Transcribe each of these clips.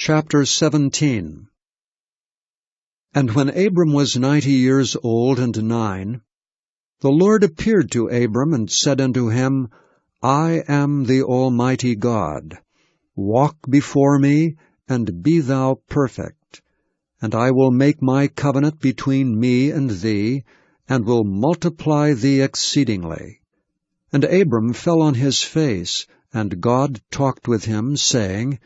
Chapter 17. And when Abram was 90 years old and 9, the Lord appeared to Abram and said unto him, I am the Almighty God. Walk before me, and be thou perfect. And I will make my covenant between me and thee, and will multiply thee exceedingly. And Abram fell on his face, and God talked with him, saying,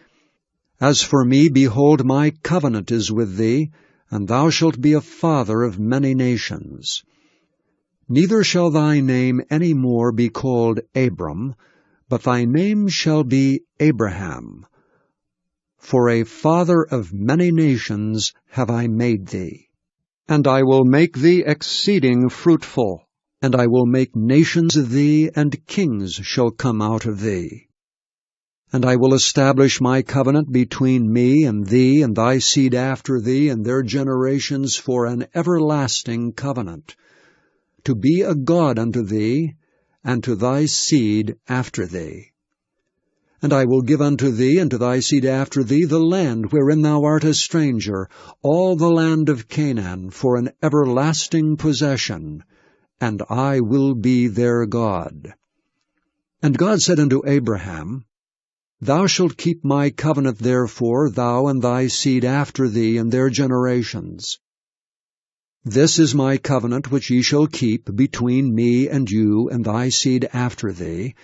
As for me, behold, my covenant is with thee, and thou shalt be a father of many nations. Neither shall thy name any more be called Abram, but thy name shall be Abraham. For a father of many nations have I made thee. And I will make thee exceeding fruitful, and I will make nations of thee, and kings shall come out of thee. And I will establish my covenant between me and thee and thy seed after thee and their generations for an everlasting covenant, to be a God unto thee, and to thy seed after thee. And I will give unto thee and to thy seed after thee the land wherein thou art a stranger, all the land of Canaan, for an everlasting possession, and I will be their God. And God said unto Abraham, Thou shalt keep my covenant therefore, thou and thy seed after thee and their generations. This is my covenant which ye shall keep between me and you and thy seed after thee.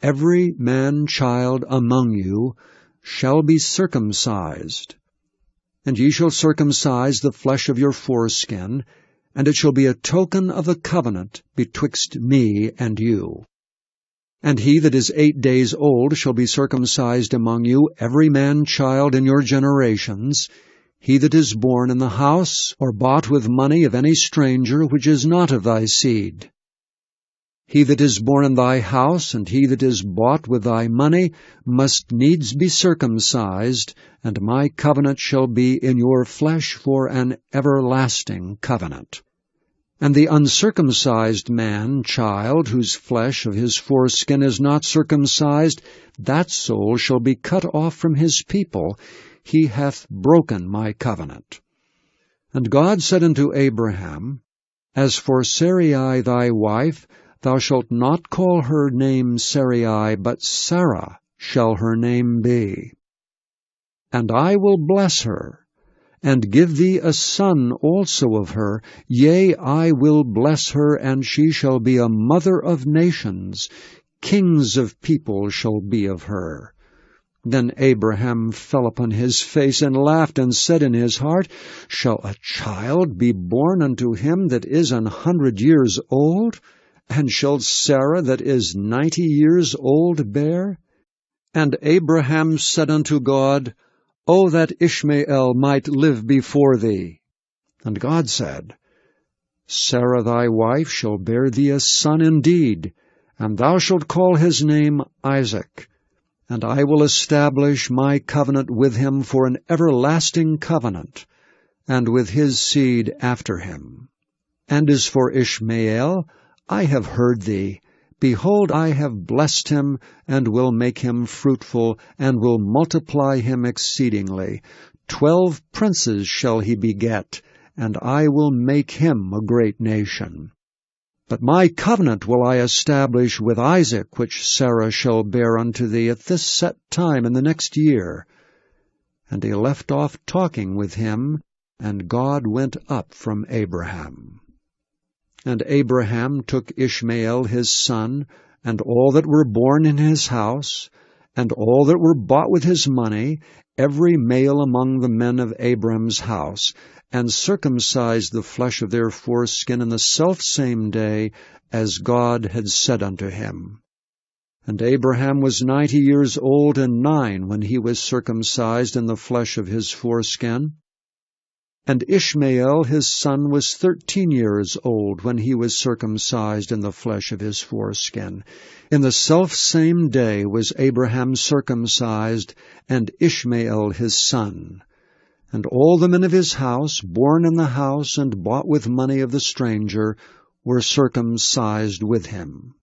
Every man-child among you shall be circumcised. And ye shall circumcise the flesh of your foreskin, and it shall be a token of the covenant betwixt me and you. And he that is 8 days old shall be circumcised among you, every man-child in your generations, he that is born in the house or bought with money of any stranger which is not of thy seed. He that is born in thy house, and he that is bought with thy money, must needs be circumcised, and my covenant shall be in your flesh for an everlasting covenant. And the uncircumcised man-child, whose flesh of his foreskin is not circumcised, that soul shall be cut off from his people. He hath broken my covenant. And God said unto Abraham, As for Sarai thy wife, thou shalt not call her name Sarai, but Sarah shall her name be. And I will bless her, and give thee a son also of her. Yea, I will bless her, and she shall be a mother of nations. Kings of people shall be of her. Then Abraham fell upon his face and laughed, and said in his heart, Shall a child be born unto him that is 100 years old? And shall Sarah that is 90 years old bear? And Abraham said unto God, O that Ishmael might live before thee. And God said, Sarah thy wife shall bear thee a son indeed, and thou shalt call his name Isaac. And I will establish my covenant with him for an everlasting covenant, and with his seed after him. And as for Ishmael, I have heard thee. Behold, I have blessed him, and will make him fruitful, and will multiply him exceedingly. 12 princes shall he beget, and I will make him a great nation. But my covenant will I establish with Isaac, which Sarah shall bear unto thee at this set time in the next year. And he left off talking with him, and God went up from Abraham. And Abraham took Ishmael his son, and all that were born in his house, and all that were bought with his money, every male among the men of Abram's house, and circumcised the flesh of their foreskin in the selfsame day, as God had said unto him. And Abraham was 90 years old and 9 when he was circumcised in the flesh of his foreskin. And Ishmael his son was 13 years old when he was circumcised in the flesh of his foreskin. In the selfsame day was Abraham circumcised, and Ishmael his son. And all the men of his house, born in the house and bought with money of the stranger, were circumcised with him.